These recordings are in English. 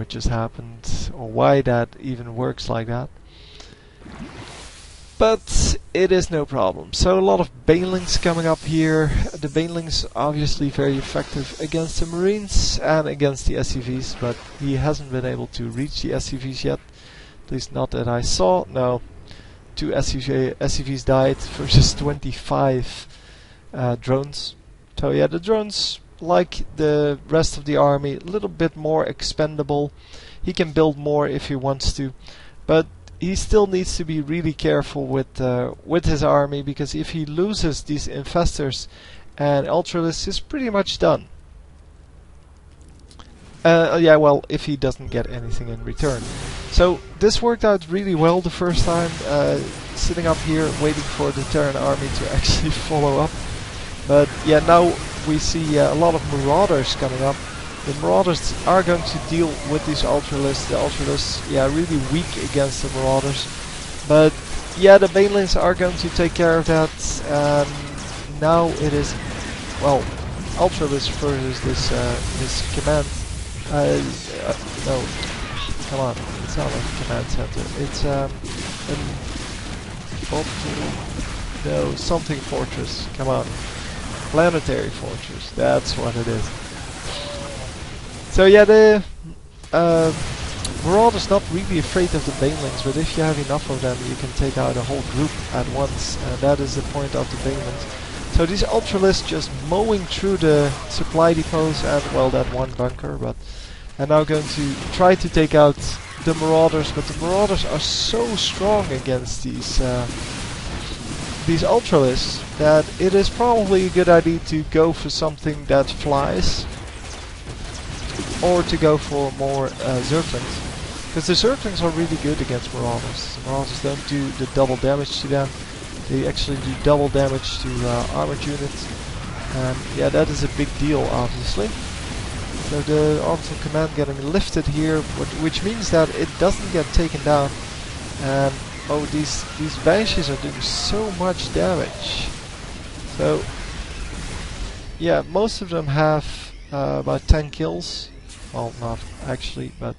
what just happened or why that even works like that. But it is no problem. So a lot of banelings coming up here. The banelings obviously very effective against the Marines and against the SCVs, but he hasn't been able to reach the SCVs yet. At least not that I saw. No. 2 SCVs died versus 25 drones. So yeah, the drones, like the rest of the army, a little bit more expendable. He can build more if he wants to, but he still needs to be really careful with his army, because if he loses these infestors and ultralists, he's pretty much done. Yeah, well, if he doesn't get anything in return. So this worked out really well the first time, sitting up here waiting for the Terran army to actually follow up. But yeah, now we see a lot of marauders coming up. The marauders are going to deal with these ultralists. The ultralists, yeah, really weak against the marauders. But yeah, the banelings are going to take care of that. Now it is, well, ultralists versus this command. No, come on, it's not a command center. It's no, something fortress. Come on, planetary fortress. That's what it is. So yeah, the Marauder's not really afraid of the banelings, but if you have enough of them, you can take out a whole group at once, and that is the point of the banelings. So these ultralists just mowing through the supply depots and, well, that one bunker, but are now going to try to take out the Marauders, but the Marauders are so strong against these ultralists that it is probably a good idea to go for something that flies, or to go for more Zerglings, because the Zerglings are really good against Marauders. The Marauders don't do the double damage to them, they actually do double damage to armored units, and yeah, that is a big deal obviously. So the orbital command getting lifted here, which means that it doesn't get taken down, and oh, these Banshees are doing so much damage. So yeah, most of them have about 10 kills. Well, not actually, but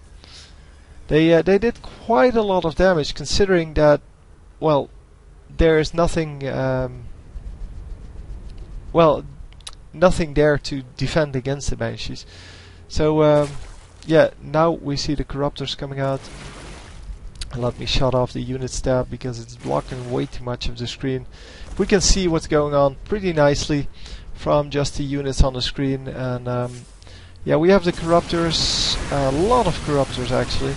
they did quite a lot of damage, considering that, well, there is nothing nothing there to defend against the Banshees. So yeah, now we see the Corruptors coming out. Let me shut off the unit tab because it's blocking way too much of the screen. We can see what's going on pretty nicely from just the units on the screen, and yeah, we have the Corruptors, a lot of Corruptors actually,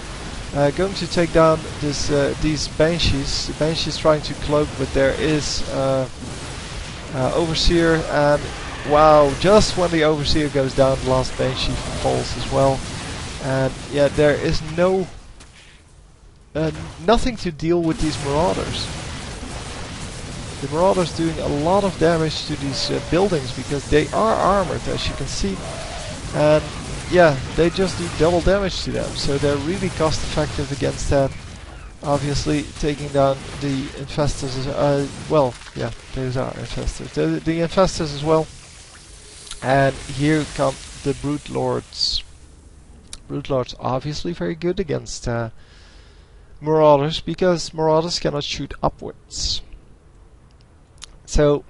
going to take down these Banshees. The Banshees trying to cloak, but there is Overseer, and wow, just when the Overseer goes down, the last Banshee falls as well. And yeah, there is nothing to deal with these Marauders. The Marauders doing a lot of damage to these buildings because they are armored, as you can see. And yeah, they just do double damage to them, so they're really cost effective against that. Obviously taking down the infestors, well, yeah, those are infestors. The infestors as well. And here come the Brute Lords. Brute Lords obviously very good against Marauders, because Marauders cannot shoot upwards. So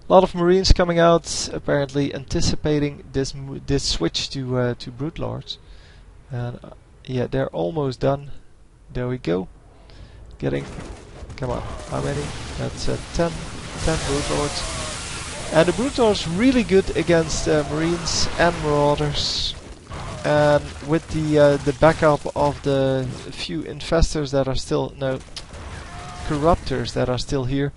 a lot of Marines coming out, apparently anticipating this switch to Brute Lords. And yeah, they're almost done. There we go. Getting, come on, how many? That's 10 Brute Lords. And the Brute Lords really good against Marines and Marauders. And with the backup of the few infestors that are still, no, Corruptors that are still here,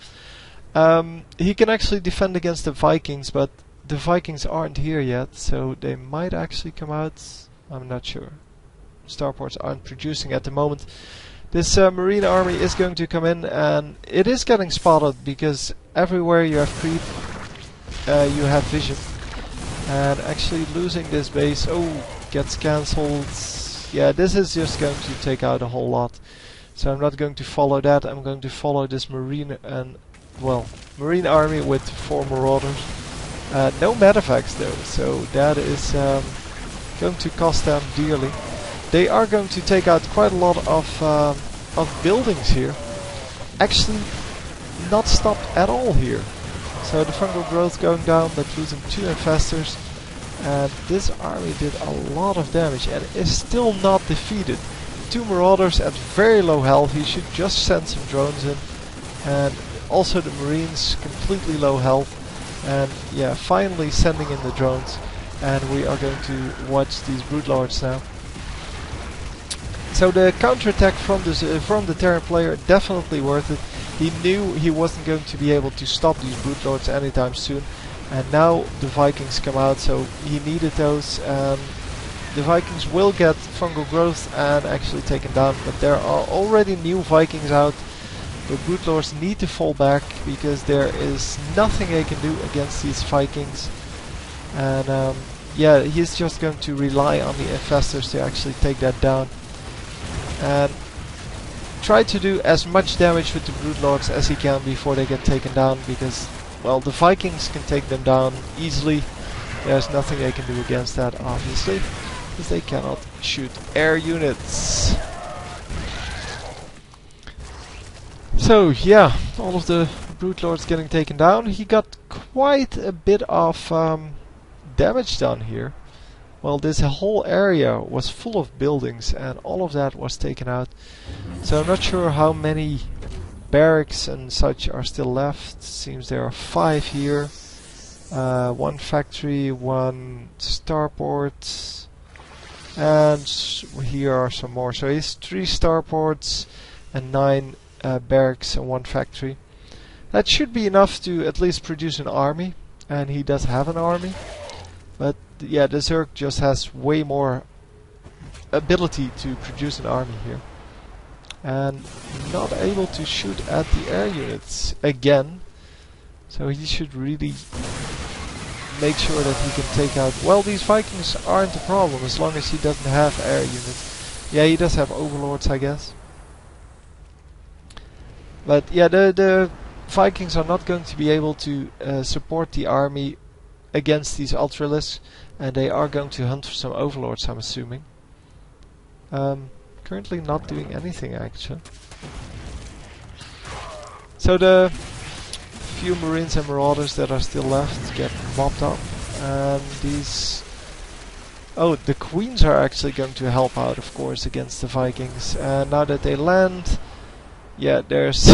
he can actually defend against the Vikings, but the Vikings aren't here yet, so they might actually come out. I'm not sure. Starports aren't producing at the moment. This Marine army is going to come in, and it is getting spotted because everywhere you have creep, you have vision. And actually losing this base, oh, gets cancelled. Yeah, this is just going to take out a whole lot. So I'm not going to follow that. I'm going to follow this Marine and, well, Marine army with 4 Marauders. No Medivacs though, so that is going to cost them dearly. they are going to take out quite a lot of buildings here. Actually, not stopped at all here. So the fungal growth going down, but losing 2 infestors. And this army did a lot of damage and is still not defeated. 2 marauders at very low health. He should just send some drones in. And also the marines completely low health. And yeah, finally sending in the drones. And we are going to watch these broodlords now. So the counterattack from the Terran player, definitely worth it. He knew he wasn't going to be able to stop these broodlords anytime soon. And now the Vikings come out, so he needed those. The Vikings will get fungal growth and actually taken down, but there are already new Vikings out. The broodlords need to fall back because there is nothing they can do against these Vikings. And yeah, he's just going to rely on the infestors to actually take that down. And try to do as much damage with the broodlords as he can before they get taken down, because, well, the Vikings can take them down easily. There's nothing they can do against that, obviously, because they cannot shoot air units. So yeah, all of the broodlords getting taken down. He got quite a bit of damage done here. Well, this whole area was full of buildings and all of that was taken out. So I'm not sure how many barracks and such are still left. Seems there are 5 here. 1 factory, 1 starport, and here are some more. So he's 3 starports and 9 barracks and 1 factory. That should be enough to at least produce an army, and he does have an army. But yeah, the Zerg just has way more ability to produce an army here. And not able to shoot at the air units again. So he should really make sure that he can take out... Well, these Vikings aren't a problem as long as he doesn't have air units. Yeah, he does have overlords, I guess. But yeah, the Vikings are not going to be able to support the army against these Ultralisks, and they are going to hunt for some overlords, I'm assuming. Currently not doing anything, actually. So the few marines and marauders that are still left get mopped up, and these... Oh, the queens are actually going to help out, of course, against the Vikings. And now that they land, yeah, there's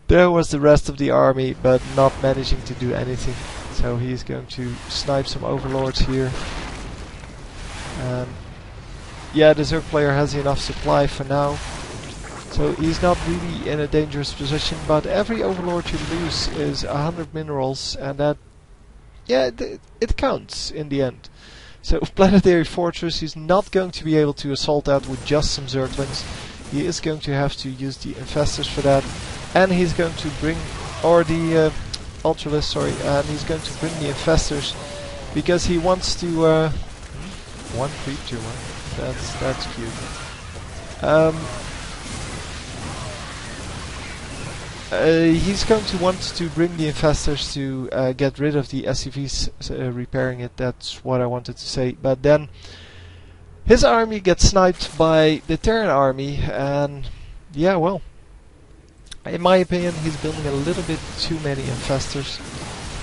there was the rest of the army, but not managing to do anything. So he's going to snipe some overlords here. Yeah, the Zerg player has enough supply for now. So he's not really in a dangerous position, but every overlord you lose is 100 minerals, and that, yeah, it counts in the end. So Planetary Fortress, he's not going to be able to assault that with just some Zerglings. He is going to have to use the infestors for that, and he's going to bring, or the Ultralisks, sorry, and he's going to bring the infestors because he wants to. One creep tumor. That's cute. He's going to want to bring the infestors to get rid of the SCVs repairing it. That's what I wanted to say. But then his army gets sniped by the Terran army, and yeah, well, in my opinion, he's building a little bit too many infestors.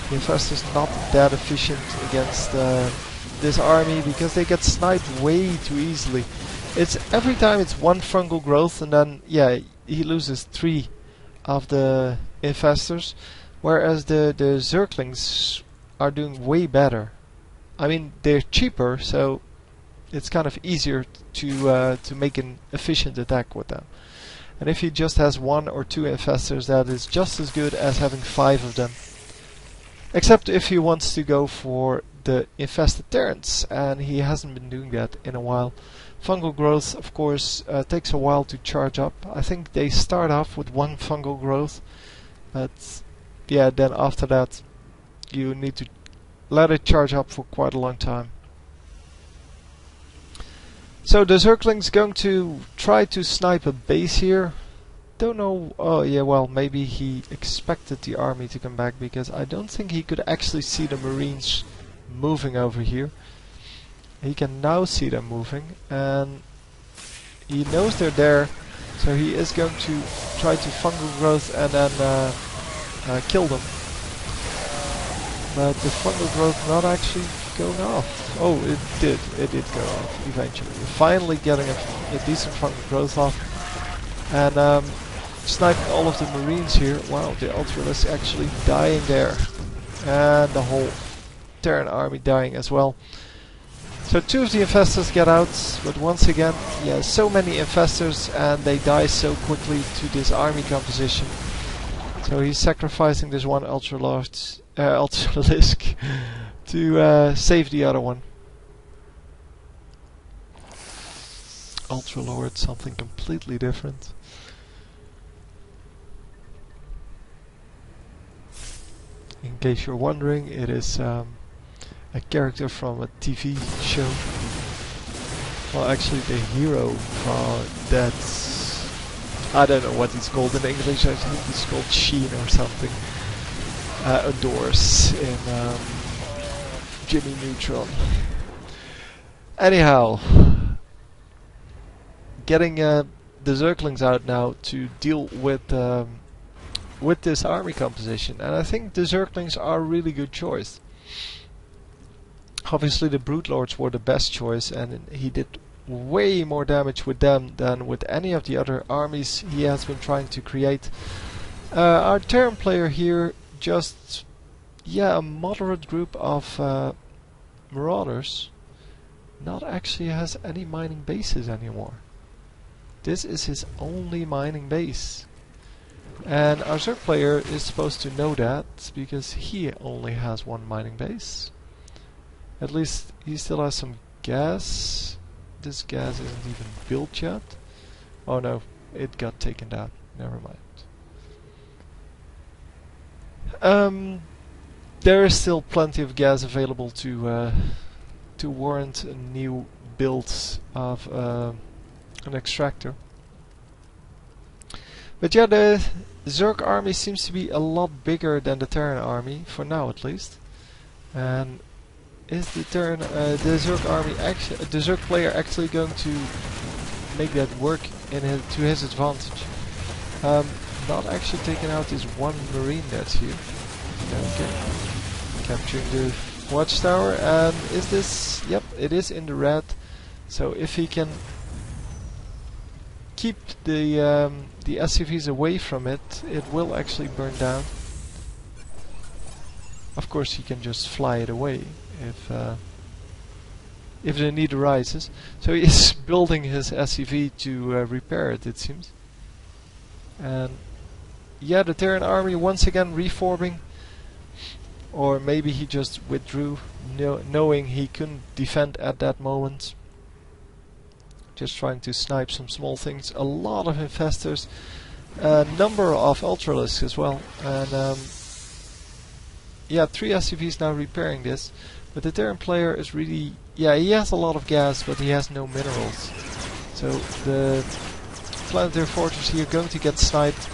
The infestors not that efficient against this army because they get sniped way too easily. It's every time it's 1 fungal growth, and then yeah, he loses 3 of the infestors, whereas the Zerglings are doing way better. I mean, they're cheaper, so it's kind of easier to make an efficient attack with them. And if he just has 1 or 2 infestors, that is just as good as having 5 of them. Except if he wants to go for the infested Terrans, and he hasn't been doing that in a while. Fungal growth, of course, takes a while to charge up. I think they start off with 1 fungal growth, but yeah, then after that you need to let it charge up for quite a long time. So the Zergling's going to try to snipe a base here. Don't know, oh yeah, well, maybe he expected the army to come back, because I don't think he could actually see the Marines moving over here. He can now see them moving, and he knows they're there, so he is going to try to fungal growth and then kill them. But the fungal growth not actually going off. Oh, it did go off eventually. Finally getting a decent fungal growth off. And sniping all of the Marines here. Wow, the Ultralisk actually dying there. And the whole Terran army dying as well. So 2 of the infestors get out, but once again, yeah, so many infestors and they die so quickly to this army composition. So he's sacrificing this one Ultralisk to save the other one. Ultralord, something completely different. In case you're wondering, it is a character from a TV show. Well, actually the hero that's... I don't know what he's called in English. I think he's called Sheen or something. Adores in Jimmy Neutron. Anyhow, getting the Zerglings out now to deal with this army composition, and I think the Zerglings are a really good choice. Obviously the Brood Lords were the best choice, and he did way more damage with them than with any of the other armies he has been trying to create. Our Terran player here just, yeah, a moderate group of Marauders, not actually has any mining bases anymore. This is his only mining base. And our Zerg player is supposed to know that, because he only has one mining base. At least he still has some gas. This gas isn't even built yet. Oh no, it got taken down. Never mind. There is still plenty of gas available to warrant a new build of an extractor. But yeah, the Zerg army seems to be a lot bigger than the Terran army, for now at least. And is the Zerg army actually, the Zerg player actually going to make that work to his advantage? Not actually taking out this one Marine that's here. Okay, capturing the watchtower, and is this? Yep, it is in the red. So if he can keep the SCVs away from it, it will actually burn down. Of course, he can just fly it away if the need arises. So he is building his SCV to repair it, it seems. And yeah, the Terran army once again reforming, or maybe he just withdrew, knowing he couldn't defend at that moment. Just trying to snipe some small things. A lot of infestors, a number of Ultralisks as well, and yeah, 3 SCVs now repairing this. But the Terran player is really, yeah, he has a lot of gas, but he has no minerals. So the Planetary Fortress here going to get sniped.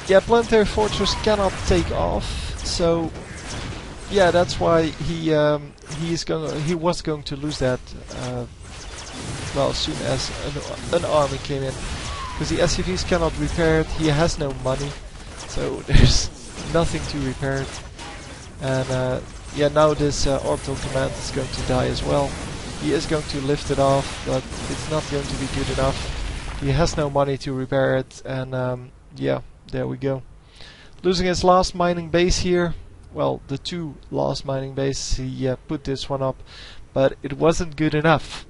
Yeah, Planetary Fortress cannot take off, so yeah, that's why he was going to lose that. Well, as soon as an army came in, because the SCVs cannot repair it. He has no money, so there's nothing to repair it. And yeah, now this orbital command is going to die as well. He is going to lift it off, but it's not going to be good enough. He has no money to repair it, and yeah, there we go. Losing his last mining base here. Well, the 2 last mining bases, he put this one up, but it wasn't good enough.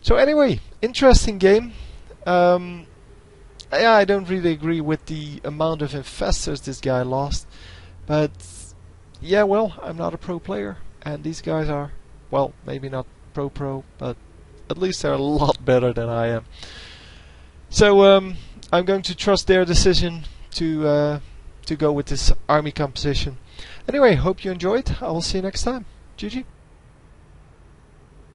So anyway, interesting game. Yeah, I don't really agree with the amount of infestors this guy lost, but yeah, well, I'm not a pro player, and these guys are, well, maybe not pro, but at least they're a lot better than I am. So I'm going to trust their decision to go with this army composition. Anyway, hope you enjoyed. I will see you next time. GG.